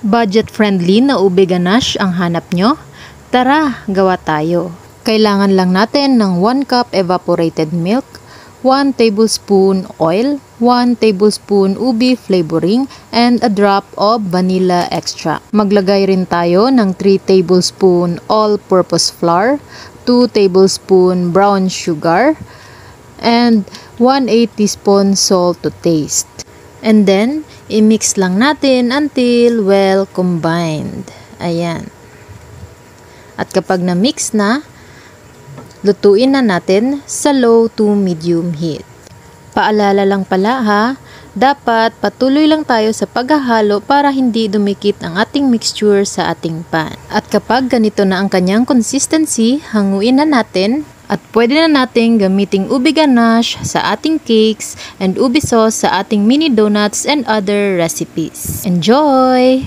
Budget-friendly na ube ganache ang hanap nyo? Tara, gawa tayo. Kailangan lang natin ng 1 cup evaporated milk, 1 tablespoon oil, 1 tablespoon ubi flavoring, and a drop of vanilla extract. Maglagay rin tayo ng 3 tablespoon all-purpose flour, 2 tablespoon brown sugar, and 1/8 teaspoon salt to taste. And then, i-mix lang natin until well combined. Ayan. At kapag na-mix na, lutuin na natin sa low to medium heat. Paalala lang pala ha, dapat patuloy lang tayo sa paghahalo para hindi dumikit ang ating mixture sa ating pan. At kapag ganito na ang kanyang consistency, hanguin na natin. At pwede na natin gamiting ube ganache sa ating cakes and ube sauce sa ating mini donuts and other recipes. Enjoy!